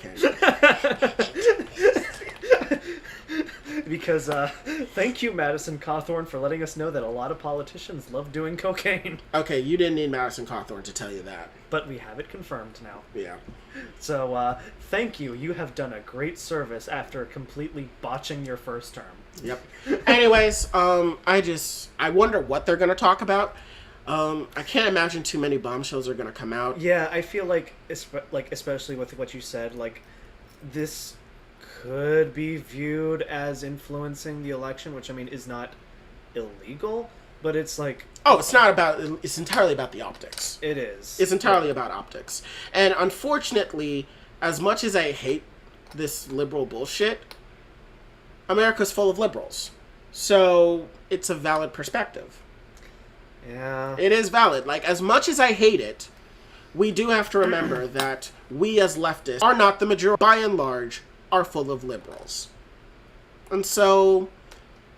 cocaine. Because, thank you, Madison Cawthorn, for letting us know that a lot of politicians love doing cocaine. Okay, you didn't need Madison Cawthorn to tell you that. But we have it confirmed now. Yeah. So, thank you. You have done a great service after completely botching your first term. Yep. Anyways, I wonder what they're going to talk about. I can't imagine too many bombshells are going to come out. Yeah, I feel like especially with what you said, like, this could be viewed as influencing the election, which, I mean, is not illegal, but it's like... Oh, it's entirely about the optics. It is. It's entirely about optics. And unfortunately, as much as I hate this liberal bullshit, America's full of liberals. So, it's a valid perspective. Yeah. It is valid. Like, as much as I hate it, we do have to remember that we as leftists are not the majority. By and large, are full of liberals. And so,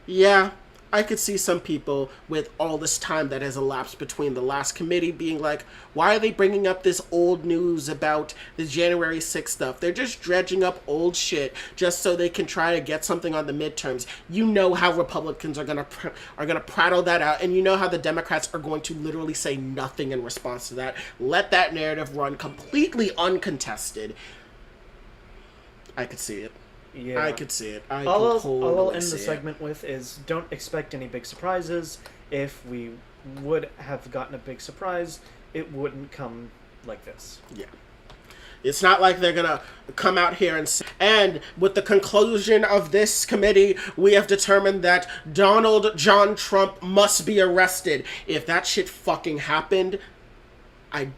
yeah, I could see some people with all this time that has elapsed between the last committee being like, why are they bringing up this old news about the January 6th stuff? They're just dredging up old shit just so they can try to get something on the midterms. You know how Republicans are gonna prattle that out, and you know how the Democrats are going to literally say nothing in response to that. Let that narrative run completely uncontested. I could see it. Yeah. I could see it. All I'll end the segment with is don't expect any big surprises. If we would have gotten a big surprise, it wouldn't come like this. Yeah. It's not like they're going to come out here and say, and with the conclusion of this committee, we have determined that Donald John Trump must be arrested. If that shit fucking happened, I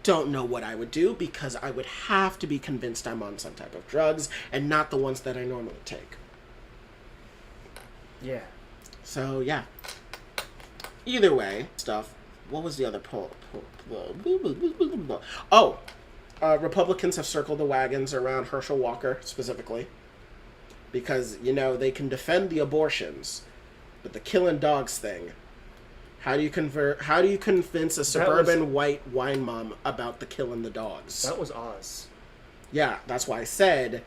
don't know what I would do, because I would have to be convinced I'm on some type of drugs and not the ones that I normally take. Yeah. So, yeah. Either way, stuff. What was the other poll? Oh, Republicans have circled the wagons around Herschel Walker, specifically. Because, you know, they can defend the abortions, but the killing dogs thing... How do you convince a suburban white wine mom about the killing the dogs? That was Oz. Yeah, that's why I said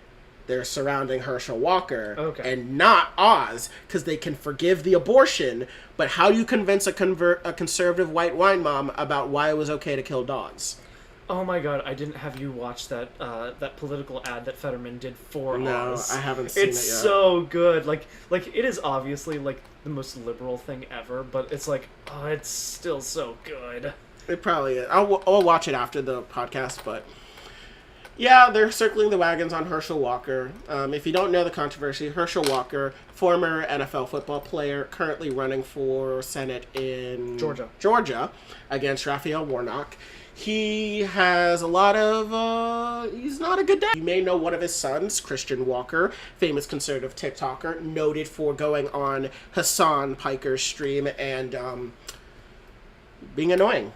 they're surrounding Herschel Walker and not Oz, because they can forgive the abortion, but how do you convince a conservative white wine mom about why it was okay to kill dogs? Oh my god, I didn't have you watch that that political ad that Fetterman did for Oz. No, I haven't seen it yet. It's so good. Like it is obviously like the most liberal thing ever, but it's like, oh, it's still so good. It probably is. I'll watch it after the podcast, but yeah, they're circling the wagons on Herschel Walker. If you don't know the controversy, Herschel Walker, former NFL football player, currently running for Senate in Georgia against Raphael Warnock. He has a lot of, he's not a good dad. You may know one of his sons, Christian Walker, famous conservative TikToker, noted for going on Hassan Piker's stream and being annoying.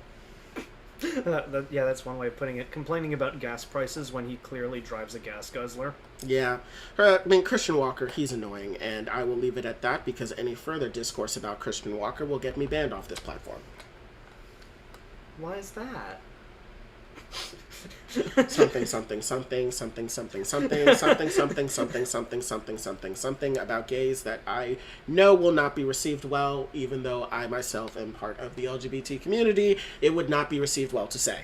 Yeah, that's one way of putting it. Complaining about gas prices when he clearly drives a gas guzzler. Yeah. I mean, Christian Walker, he's annoying, and I will leave it at that, because any further discourse about Christian Walker will get me banned off this platform. Why is that? something about gays that I know will not be received well, even though I myself am part of the LGBT community. It would not be received well to say.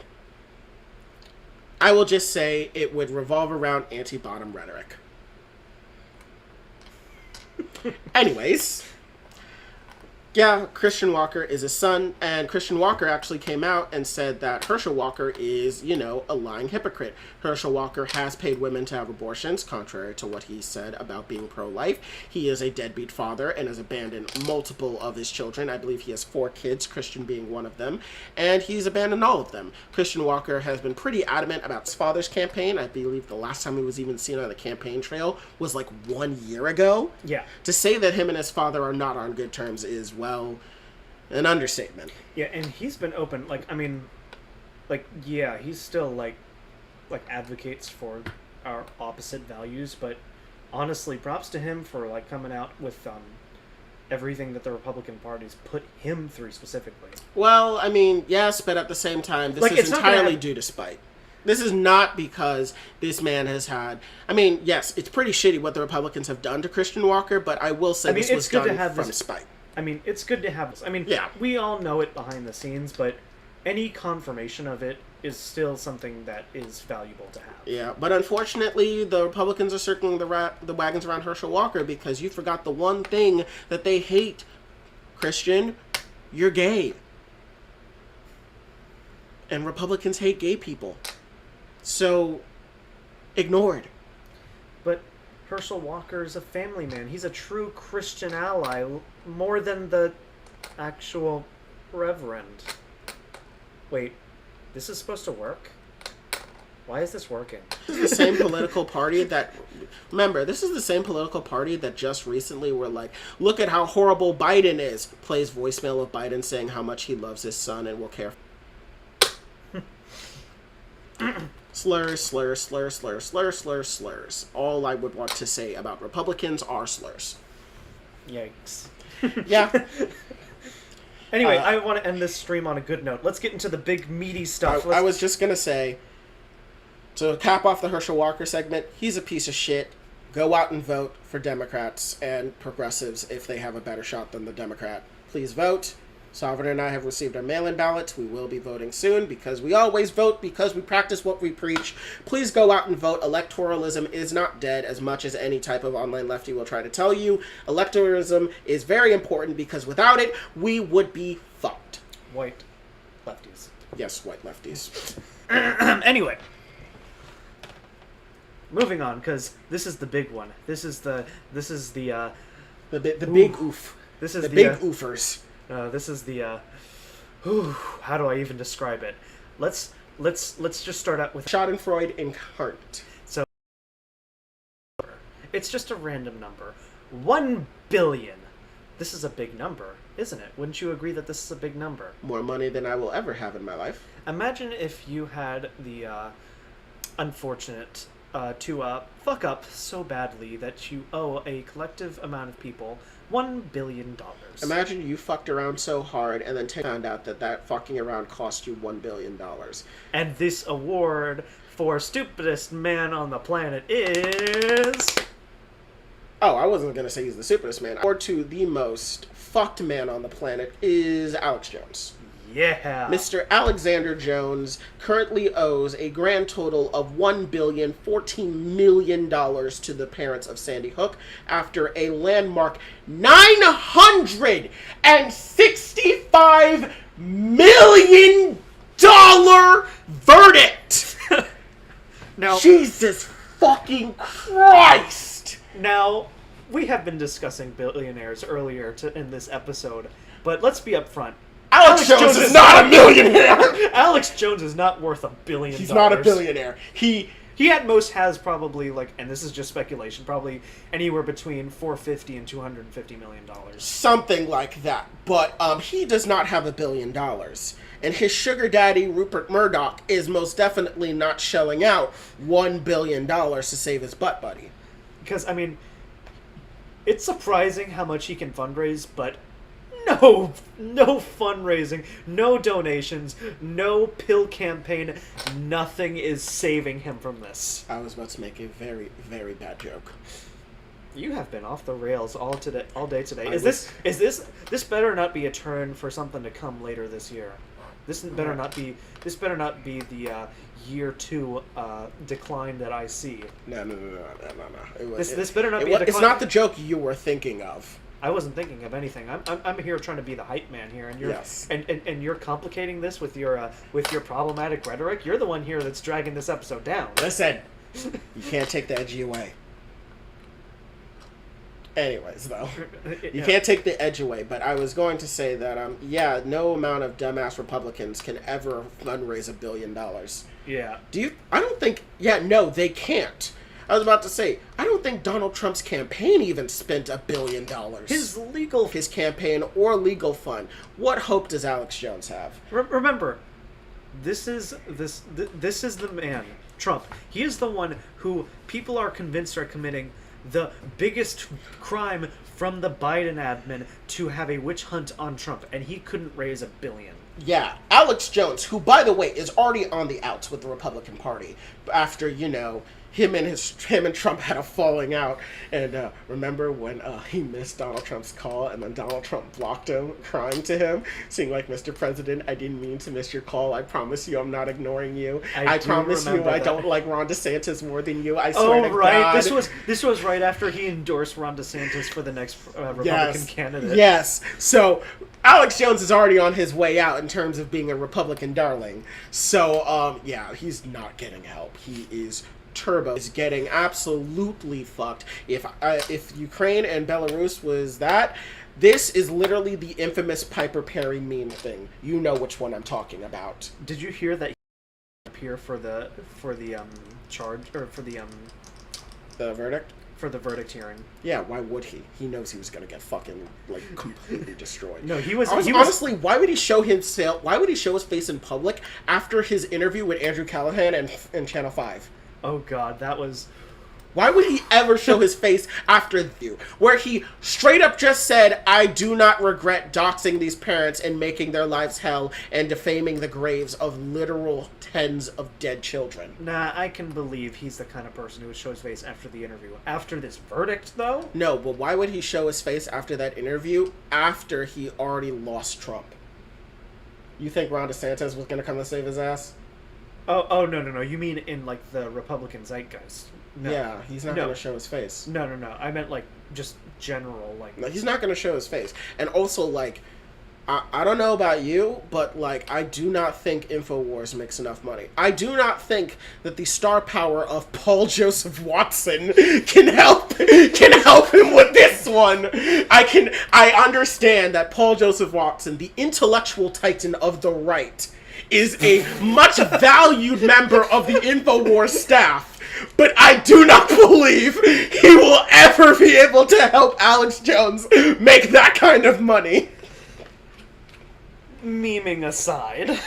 I will just say it would revolve around anti-bottom rhetoric. Anyways, yeah, Christian Walker is his son, and Christian Walker actually came out and said that Herschel Walker is, you know, a lying hypocrite. Herschel Walker has paid women to have abortions, contrary to what he said about being pro-life. He is a deadbeat father and has abandoned multiple of his children. I believe he has 4 kids, Christian being one of them, and he's abandoned all of them. Christian Walker has been pretty adamant about his father's campaign. I believe the last time he was even seen on the campaign trail was like 1 year ago. Yeah. To say that him and his father are not on good terms is, well, an understatement. Yeah, and he's been open, like, I mean, like, yeah, he's still, like advocates for our opposite values, but honestly, props to him for, like, coming out with, everything that the Republican Party's put him through specifically. Well, I mean, yes, but at the same time, this is entirely due to spite. This is not because this man has had... I mean, yes, it's pretty shitty what the Republicans have done to Christian Walker, but I will say this was done from spite. I mean, it's good to have this. I mean, yeah, we all know it behind the scenes, but any confirmation of it is still something that is valuable to have. Yeah, but unfortunately, the Republicans are circling the wagons around Herschel Walker because you forgot the one thing that they hate. Christian, you're gay. And Republicans hate gay people. So, ignored. But Herschel Walker is a family man. He's a true Christian ally, more than the actual reverend. Wait, this is supposed to work? Why is this working? This is the same political party that... Remember, this is the same political party that just recently were like, look at how horrible Biden is. Plays voicemail of Biden saying how much he loves his son and will care. Slurs, slurs, slurs, slurs, slurs, slurs, slurs. All I would want to say about Republicans are slurs. Yikes. Yeah. Anyway, I want to end this stream on a good note. Let's get into the big meaty stuff. I was just going to say, to cap off the Herschel Walker segment, he's a piece of shit. Go out and vote for Democrats and progressives if they have a better shot than the Democrat. Please vote. Sovereign and I have received our mail-in ballots. We will be voting soon because we always vote because we practice what we preach. Please go out and vote. Electoralism is not dead as much as any type of online lefty will try to tell you. Electoralism is very important because without it, we would be fucked. White lefties. Yes, white lefties. Anyway. Moving on, because this is the big one. This is the big oof. This is the big oofers. This is the how do I even describe it? Let's just start out with Schadenfreude incarnate. So it's just a random number. 1 billion. This is a big number, isn't it? Wouldn't you agree that this is a big number? More money than I will ever have in my life. Imagine if you had the unfortunate to fuck up so badly that you owe a collective amount of people $1 billion. Imagine you fucked around so hard and then found out that fucking around cost you $1 billion. And this award for stupidest man on the planet is... Oh, I wasn't going to say he's the stupidest man. Award to the most fucked man on the planet is Alex Jones. Yeah. Mr. Alexander Jones currently owes a grand total of $1,014 million to the parents of Sandy Hook after a landmark $965 million verdict. Now, Jesus fucking Christ. Now, we have been discussing billionaires earlier in this episode, but let's be upfront. Alex Jones is not a millionaire! Alex Jones is not worth $1 billion. He's not a billionaire. He at most has probably, like, and this is just speculation, probably anywhere between $450 and $250 million. Something like that. But he does not have $1 billion. And his sugar daddy, Rupert Murdoch, is most definitely not shelling out $1 billion to save his butt buddy. Because, I mean, it's surprising how much he can fundraise, but no fundraising, no donations, no pill campaign, nothing is saving him from this. I was about to make a very, very bad joke. You have been off the rails all day today. This better not be a turn for something to come later this year. This better not be the year 2 decline that I see. No. This better not be a decline. It's not the joke you were thinking of. I wasn't thinking of anything. I'm here trying to be the hype man here, and you're and you're complicating this with your problematic rhetoric. You're the one here that's dragging this episode down. Listen, you can't take the edgy away. Anyways, though, you can't take the edge away. But I was going to say that no amount of dumbass Republicans can ever fundraise $1 billion. Yeah. I don't think. Yeah, no, they can't. I was about to say, I don't think Donald Trump's campaign even spent $1 billion. His campaign or legal fund. What hope does Alex Jones have? Remember, this is the man, Trump. He is the one who people are convinced are committing the biggest crime from the Biden admin to have a witch hunt on Trump, and he couldn't raise $1 billion. Yeah, Alex Jones, who, by the way, is already on the outs with the Republican Party after, him and Trump had a falling out. And remember when he missed Donald Trump's call, and then Donald Trump blocked him, crying to him, saying, like, Mr. President, I didn't mean to miss your call. I promise you I'm not ignoring you. I promise you I don't like Ron DeSantis more than you. I swear to God. This was right after he endorsed Ron DeSantis for the next Republican candidate. Yes. So Alex Jones is already on his way out in terms of being a Republican darling. So, he's not getting help. He is turbo. Is getting absolutely fucked. If Ukraine and Belarus was that, this is literally the infamous Piper Perry meme thing. You know which one I'm talking about. Did you hear that he appear for the charge, or for the verdict? For the verdict hearing. Yeah, why would he? He knows he was gonna get fucking completely destroyed. No, he was honestly. Why would he show himself? Why would he show his face in public after his interview with Andrew Callahan and Channel 5? Oh God, that was. Why would he ever show his face after you, where he straight up just said, "I do not regret doxing these parents and making their lives hell and defaming the graves of literal tens of dead children"? Nah, I can believe he's the kind of person who would show his face after the interview. After this verdict, though? No, but why would he show his face after that interview after he already lost Trump? You think Ron DeSantis was going to come and save his ass? Oh, no. You mean in, like, the Republican zeitgeist? No. Yeah, he's not going to show his face. No. I meant, like, just general, like... No, he's not going to show his face. And also, like, I don't know about you, but, like, I do not think InfoWars makes enough money. I do not think that the star power of Paul Joseph Watson can help him with this one. I understand that Paul Joseph Watson, the intellectual titan of the right, is a much valued member of the InfoWars staff, but I do not believe he will ever be able to help Alex Jones make that kind of money. Memeing aside.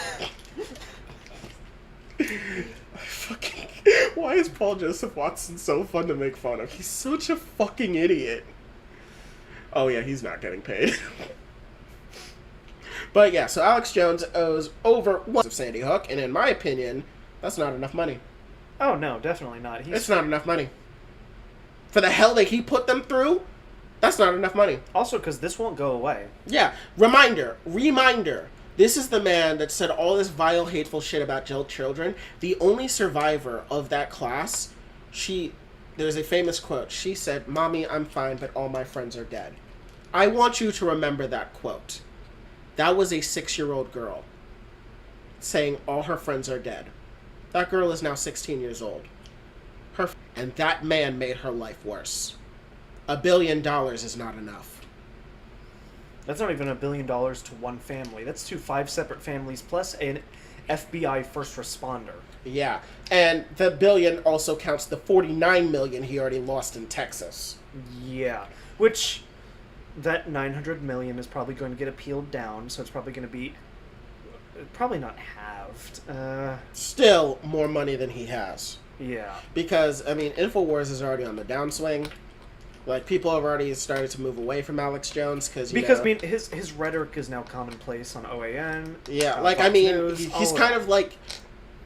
Why is Paul Joseph Watson so fun to make fun of? He's such a fucking idiot. Oh yeah, he's not getting paid. But yeah, so Alex Jones owes over one of Sandy Hook, and in my opinion, that's not enough money. Oh no, definitely not. It's not enough money. For the hell that he put them through, that's not enough money. Also, because this won't go away. Yeah, reminder. This is the man that said all this vile, hateful shit about children. The only survivor of that class, there's a famous quote. She said, "Mommy, I'm fine, but all my friends are dead." I want you to remember that quote. That was a 6-year-old girl saying all her friends are dead. That girl is now 16 years old. And that man made her life worse. $1 billion is not enough. That's not even $1 billion to one family. That's to 5 separate families plus an FBI first responder. Yeah, and the billion also counts the $49 million he already lost in Texas. Yeah, which that $900 million is probably going to get appealed down, so it's probably going to be probably not halved. Still more money than he has. Yeah, because I mean, InfoWars is already on the downswing. Like, people have already started to move away from Alex Jones because I mean his rhetoric is now commonplace on OAN. Yeah, like, I mean, News, he's kind of like,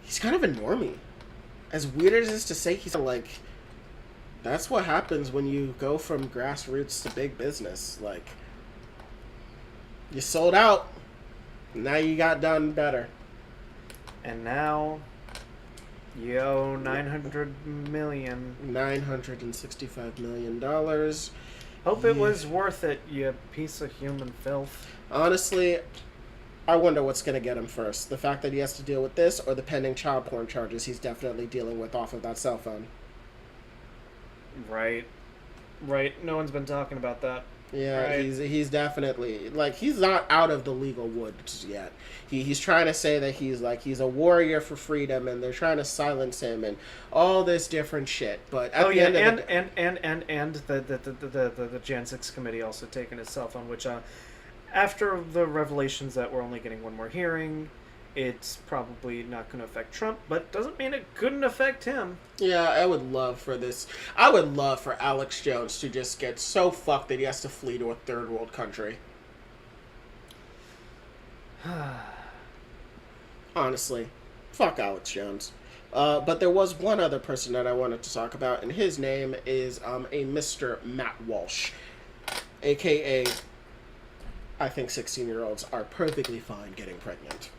he's kind of a normie. As weird as it is to say, he's like, that's what happens when you go from grassroots to big business. Like, you sold out, now you got done better. And now, you owe $900 million. $965 million. Hope it was worth it, you piece of human filth. Honestly, I wonder what's going to get him first. The fact that he has to deal with this, or the pending child porn charges he's definitely dealing with off of that cell phone. Right. No one's been talking about that. Yeah, right. He's definitely, like, he's not out of the legal woods yet. He's trying to say that he's a warrior for freedom, and they're trying to silence him and all this different shit. But at the end of the Jan 6 committee also taken his cell phone, which after the revelations that we're only getting one more hearing, it's probably not going to affect Trump, but doesn't mean it couldn't affect him. Yeah, I would love for this. I would love for Alex Jones to just get so fucked that he has to flee to a third world country. honestly. Fuck Alex Jones. But there was one other person that I wanted to talk about, and his name is a Mr. Matt Walsh, aka I think 16-year-olds are perfectly fine getting pregnant.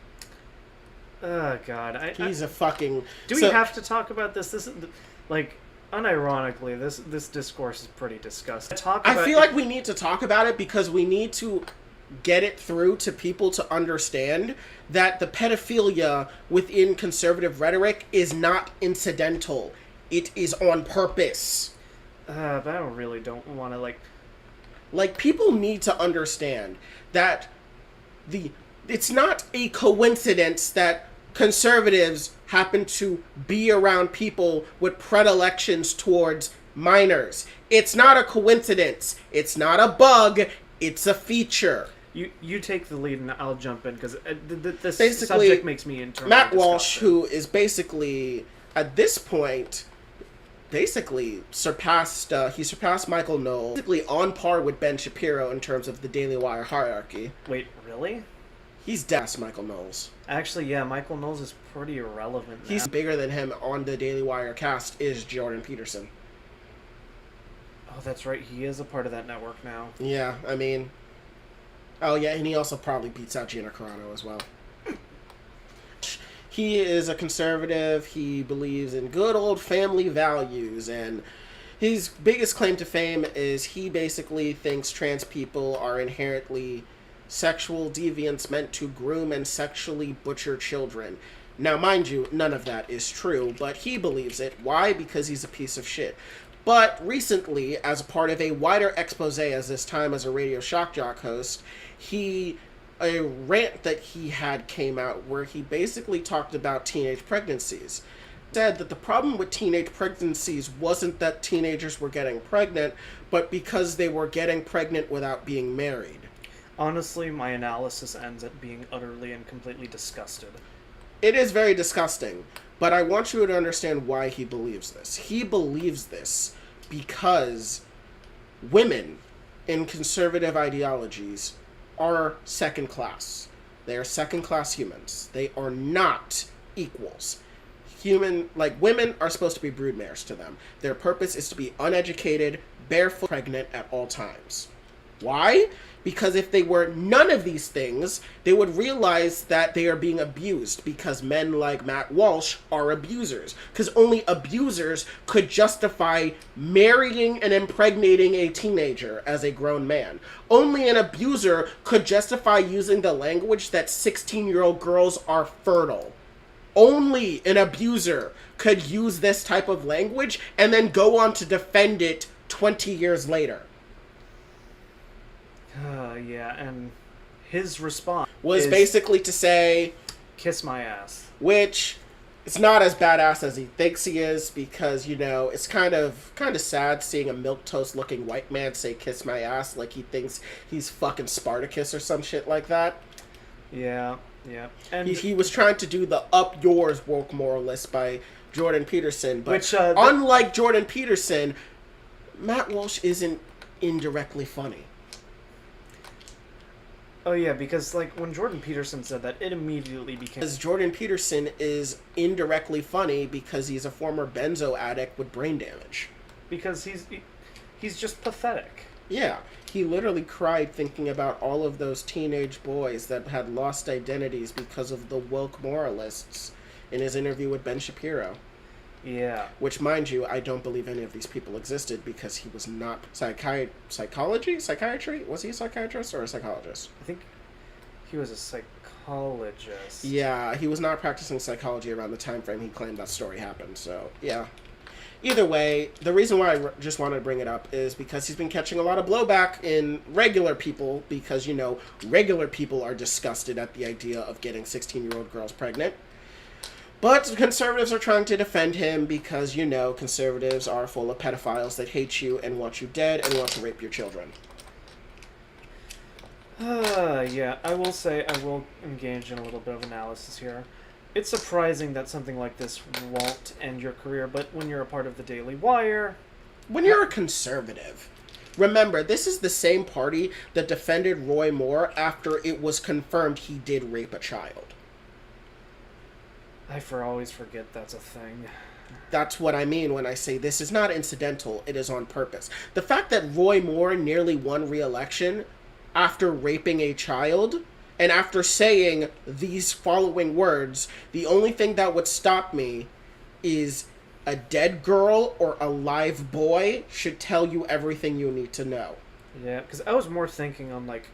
Oh God, He's a fucking. Do we have to talk about this? This is like, unironically, this discourse is pretty disgusting. I feel like we need to talk about it because we need to get it through to people to understand that the pedophilia within conservative rhetoric is not incidental. It is on purpose. But I really don't want to Like, people need to understand that it's not a coincidence that conservatives happen to be around people with predilections towards minors. It's not a coincidence. It's not a bug. It's a feature. You take the lead and I'll jump in because this subject makes me internally Matt Walsh, disgusted. who is basically, at this point, surpassed Michael Knowles, basically on par with Ben Shapiro in terms of the Daily Wire hierarchy. Wait, really? He's das Michael Knowles. Actually, yeah, Michael Knowles is pretty irrelevant now. He's bigger than him on the Daily Wire cast is Jordan Peterson. Oh, that's right. He is a part of that network now. Yeah, I mean... Oh, yeah, and he also probably beats out Gina Carano as well. He is a conservative. He believes in good old family values, and his biggest claim to fame is he basically thinks trans people are inherently sexual deviants meant to groom and sexually butcher children. Now, mind you, none of that is true, but he believes it. Why? Because he's a piece of shit. But recently, as a part of a wider expose as this time as a Radio Shock Jock host, a rant that he had came out where he basically talked about teenage pregnancies. Said that the problem with teenage pregnancies wasn't that teenagers were getting pregnant, but because they were getting pregnant without being married. Honestly, my analysis ends at being utterly and completely disgusted. It is very disgusting, but I want you to understand why he believes this. He believes this because women in conservative ideologies are second class. They are second class humans. They are not equals. Women are supposed to be broodmares to them. Their purpose is to be uneducated, barefoot, pregnant at all times. Why? Because if they were none of these things, they would realize that they are being abused because men like Matt Walsh are abusers. Because only abusers could justify marrying and impregnating a teenager as a grown man. Only an abuser could justify using the language that 16-year-old girls are fertile. Only an abuser could use this type of language and then go on to defend it 20 years later. Yeah, and his response was basically to say, kiss my ass. Which is not as badass as he thinks he is, because, you know, it's kind of sad seeing a milquetoast looking white man say kiss my ass like he thinks he's fucking Spartacus or some shit like that. Yeah. And he was trying to do the up yours woke moralist by Jordan Peterson, but which, unlike Jordan Peterson, Matt Walsh isn't indirectly funny. Oh yeah, because when Jordan Peterson said that, it immediately became... Because Jordan Peterson is indirectly funny because he's a former benzo addict with brain damage. Because he's just pathetic. Yeah, he literally cried thinking about all of those teenage boys that had lost identities because of the woke moralists in his interview with Ben Shapiro. Yeah. Which, mind you, I don't believe any of these people existed because he was not psychiatry? Was he a psychiatrist or a psychologist? I think he was a psychologist. Yeah, he was not practicing psychology around the time frame he claimed that story happened, so, yeah. Either way, the reason why I just wanted to bring it up is because he's been catching a lot of blowback in regular people because, you know, regular people are disgusted at the idea of getting 16-year-old girls pregnant. But conservatives are trying to defend him because, you know, conservatives are full of pedophiles that hate you and want you dead and want to rape your children. Yeah, I will say I will engage in a little bit of analysis here. It's surprising that something like this won't end your career, but when you're a part of the Daily Wire... When you're a conservative... Remember, this is the same party that defended Roy Moore after it was confirmed he did rape a child. I always forget that's a thing. That's what I mean when I say this is not incidental, it is on purpose. The fact that Roy Moore nearly won re-election after raping a child and after saying these following words, the only thing that would stop me is a dead girl or a live boy should tell you everything you need to know. Yeah, because I was more thinking on, like,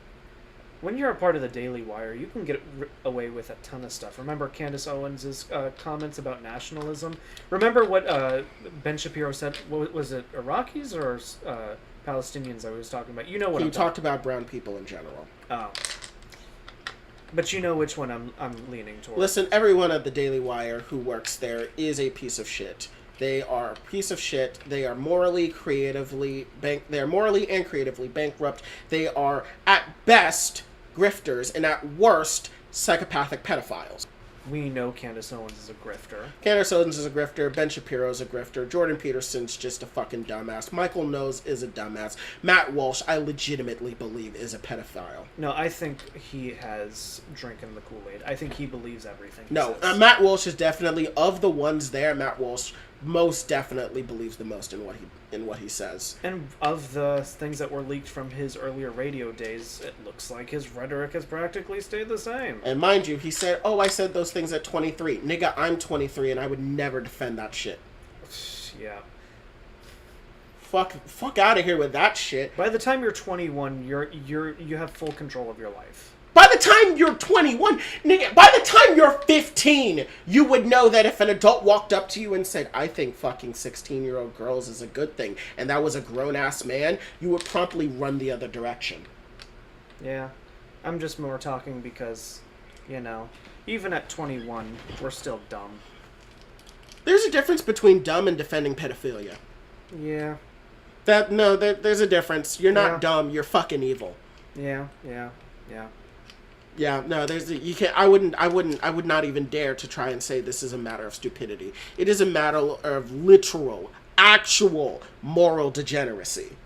when you're a part of the Daily Wire, you can get away with a ton of stuff. Remember Candace Owens' comments about nationalism? Remember what Ben Shapiro said? Was it Iraqis or Palestinians I was talking about? You know what he talked about brown people in general. Oh. But you know which one I'm leaning towards. Listen, everyone at the Daily Wire who works there is a piece of shit. They are a piece of shit. They are morally and creatively bankrupt. They are, at best, grifters, and at worst, psychopathic pedophiles. We know Candace Owens is a grifter. Candace Owens is a grifter. Ben Shapiro's a grifter. Jordan Peterson's just a fucking dumbass. Michael Knowles is a dumbass. Matt Walsh, I legitimately believe, is a pedophile. No, I think he has drinking the Kool-Aid. I think he believes everything he No, says. Matt Walsh is definitely, of the ones there, Matt Walsh most definitely believes the most in what he says. And of the things that were leaked from his earlier radio days, it looks like his rhetoric has practically stayed the same. And mind you, he said, "Oh, I said those things at 23." Nigga, I'm 23 and I would never defend that shit. Yeah. Fuck out of here with that shit. By the time you're 21, you have full control of your life. By the time you're 21, nigga, by the time you're 15, you would know that if an adult walked up to you and said, "I think fucking 16-year-old girls is a good thing," and that was a grown-ass man, you would promptly run the other direction. Yeah. I'm just more talking because, even at 21, we're still dumb. There's a difference between dumb and defending pedophilia. Yeah. There's a difference. You're not Yeah. dumb, you're fucking evil. Yeah. Yeah, no, you can't. I would not even dare to try and say this is a matter of stupidity. It is a matter of literal, actual moral degeneracy.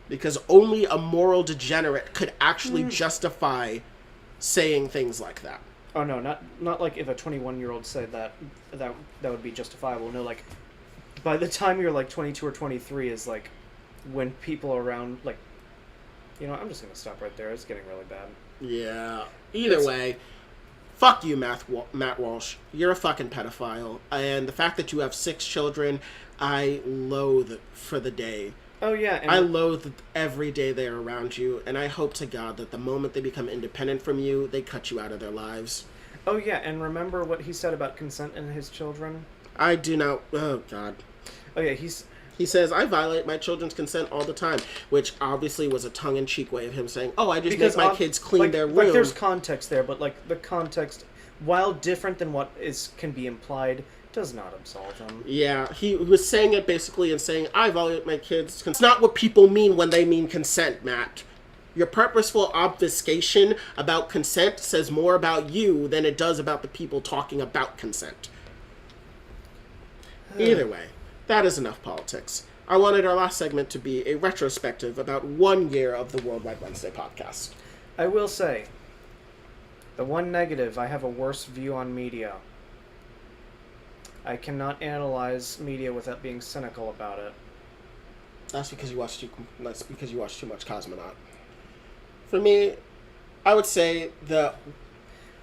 Because only a moral degenerate could actually justify saying things like that. Oh no, not like if a 21-year-old said that would be justifiable. No, like by the time you're like 22 or 23 is like when people around like, I'm just gonna stop right there. It's getting really bad. Yeah. Either way, fuck you, Matt Walsh. You're a fucking pedophile. And the fact that you have 6 children, I loathe for the day. Oh, yeah. And I loathe every day they're around you. And I hope to God that the moment they become independent from you, they cut you out of their lives. Oh, yeah. And remember what he said about consent and his children? I do not... Oh, God. Oh, yeah. He says, "I violate my children's consent all the time," which obviously was a tongue-in-cheek way of him saying, "Oh, I just make my kids clean their room." Like, there's context there, but, like, the context, while different than what can be implied, does not absolve him. Yeah, he was saying it basically and saying, "I violate my kids." It's not what people mean when they mean consent, Matt. Your purposeful obfuscation about consent says more about you than it does about the people talking about consent. Either way. That is enough politics. I wanted our last segment to be a retrospective about 1 year of the Worldwide Wednesday podcast. I will say, the one negative, I have a worse view on media. I cannot analyze media without being cynical about it. That's because you watch too much Cosmonaut. For me, I would say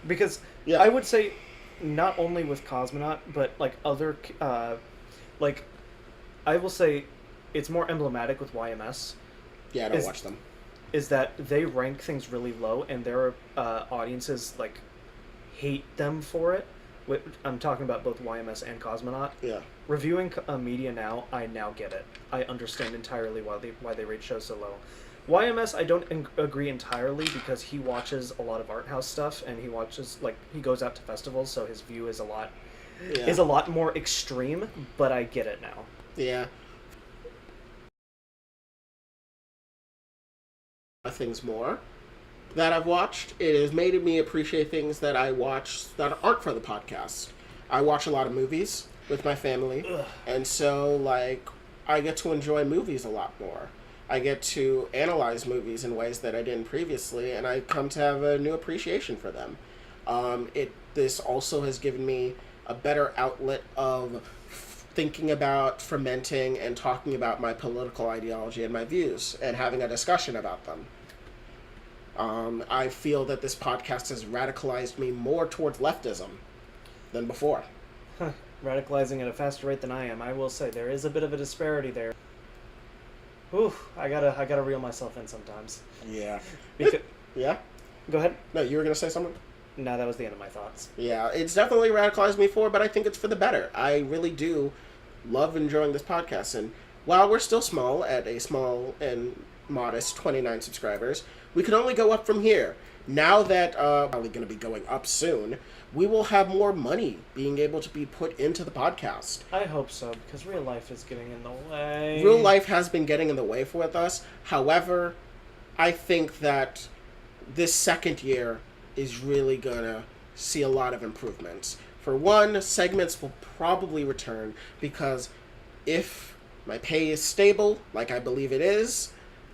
Because yeah. I would say not only with Cosmonaut, but like other I will say it's more emblematic with YMS. Yeah, I don't watch them. Is that they rank things really low and their audiences like hate them for it. I'm talking about both YMS and Cosmonaut. Yeah. Reviewing media now, I now get it. I understand entirely why they rate shows so low. YMS, I don't agree entirely because he watches a lot of art house stuff and he goes out to festivals, so his view is a lot more extreme. But I get it now. Yeah. Things more that I've watched. It has made me appreciate things that I watch that aren't for the podcast. I watch a lot of movies with my family. Ugh. And so, like, I get to enjoy movies a lot more. I get to analyze movies in ways that I didn't previously, and I come to have a new appreciation for them. this also has given me a better outlet of thinking about, fermenting, and talking about my political ideology and my views, and having a discussion about them. I feel that this podcast has radicalized me more towards leftism than before. Radicalizing at a faster rate than I am. I will say there is a bit of a disparity there. Whew, I gotta reel myself in sometimes. Yeah. Because, Yeah? go ahead. No, you were going to say something? No, that was the end of my thoughts. Yeah, it's definitely radicalized me forward, but I think it's for the better. I really do love enjoying this podcast. And while we're still small, at a small and modest 29 subscribers, we can only go up from here. Now that probably going to be going up soon, we will have more money being able to be put into the podcast. I hope so, because real life is getting in the way. Real life has been getting in the way with us. However, I think that this second year is really going to see a lot of improvements. For one, segments will probably return because if my pay is stable, like I believe it is,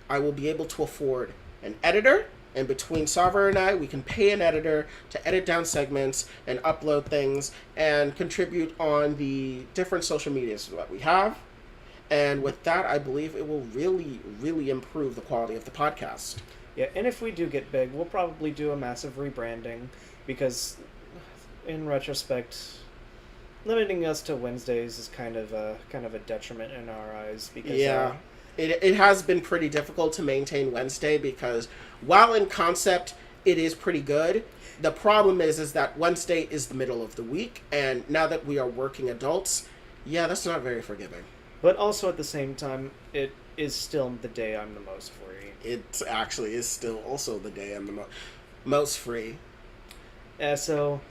I will be able to afford an editor, and between Savra and I, we can pay an editor to edit down segments and upload things and contribute on the different social medias that we have. And with that, I believe it will really, really improve the quality of the podcast. Yeah, and if we do get big, we'll probably do a massive rebranding because, in retrospect, limiting us to Wednesdays is kind of a detriment in our eyes. Because it has been pretty difficult to maintain Wednesday because while in concept it is pretty good, the problem is that Wednesday is the middle of the week, and now that we are working adults, that's not very forgiving. But also at the same time, it is still the day I'm the most free. It actually is still also the day I'm the most free. So,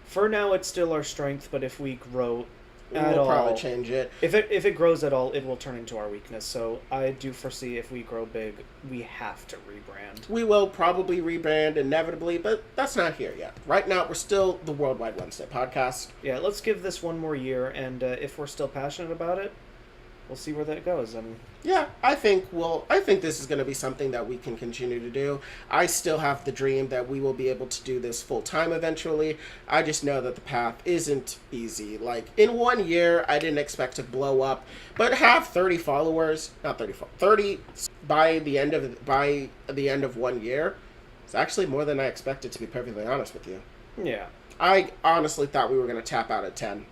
for now, it's still our strength, but if we grow at we'll all... probably change it. If it grows at all, it will turn into our weakness. So, I do foresee if we grow big, we have to rebrand. We will probably rebrand inevitably, but that's not here yet. Right now, we're still the Worldwide Wednesday podcast. Yeah, let's give this one more year, and if we're still passionate about it, we'll see where that goes. I think this is going to be something that we can continue to do. I still have the dream that we will be able to do this full time eventually. I just know that the path isn't easy. Like in 1 year, I didn't expect to blow up, but have 30 followers, not 30 by the end of 1 year. It's actually more than I expected, to be perfectly honest with you. Yeah. I honestly thought we were going to tap out at 10.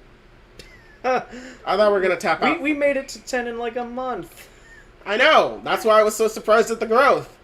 I thought we were going to tap out. We made it to 10 in like a month. I know. That's why I was so surprised at the growth.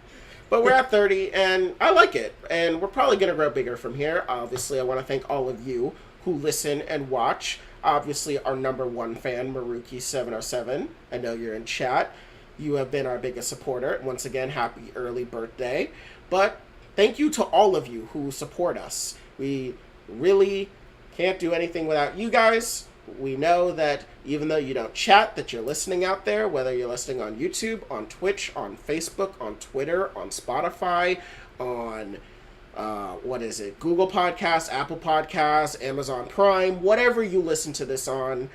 But we're at 30, and I like it. And we're probably going to grow bigger from here. Obviously, I want to thank all of you who listen and watch. Obviously, our number one fan, Maruki707. I know you're in chat. You have been our biggest supporter. Once again, happy early birthday. But thank you to all of you who support us. We really can't do anything without you guys. We know that even though you don't chat, that you're listening out there, whether you're listening on YouTube, on Twitch, on Facebook, on Twitter, on Spotify, on, Google Podcasts, Apple Podcasts, Amazon Prime, whatever you listen to this on,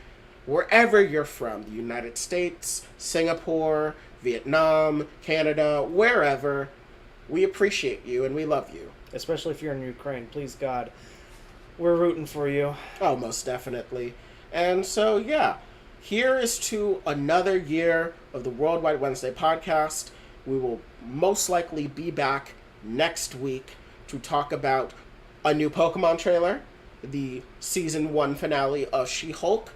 wherever you're from, the United States, Singapore, Vietnam, Canada, wherever, we appreciate you and we love you. Especially if you're in Ukraine. Please, God, we're rooting for you. Oh, most definitely. And so, here is to another year of the Worldwide Wednesday podcast. We will most likely be back next week to talk about a new Pokemon trailer, the Season 1 finale of She-Hulk,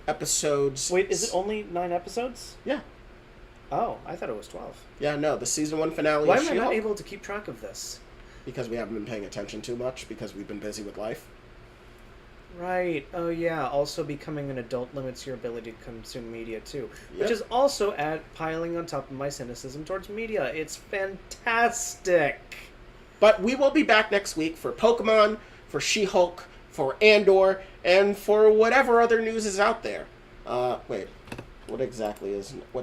episodes... Wait, is it only 9 episodes? Yeah. Oh, I thought it was 12. Yeah, no, the Season 1 finale Why of am She-Hulk. I not able to keep track of this? Because we haven't been paying attention too much, because we've been busy with life. Right. Oh, yeah. Also, becoming an adult limits your ability to consume media, too. Yep. Which is also piling on top of my cynicism towards media. It's fantastic. But we will be back next week for Pokemon, for She-Hulk, for Andor, and for whatever other news is out there. Wait. What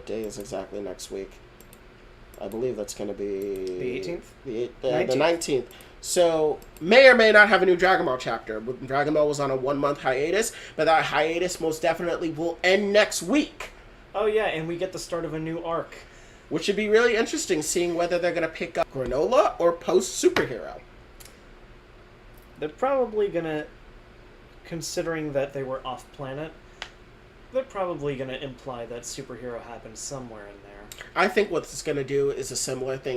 day is exactly next week? I believe that's going to be... The 18th? The 19th. So, may or may not have a new Dragon Ball chapter. Dragon Ball was on a 1-month hiatus, but that hiatus most definitely will end next week. Oh, yeah, and we get the start of a new arc. Which should be really interesting, seeing whether they're going to pick up Granola or post-superhero. they're probably gonna, considering that they were off planet, they're probably gonna imply that superhero happened somewhere in there. I think what it's going to do is a similar thing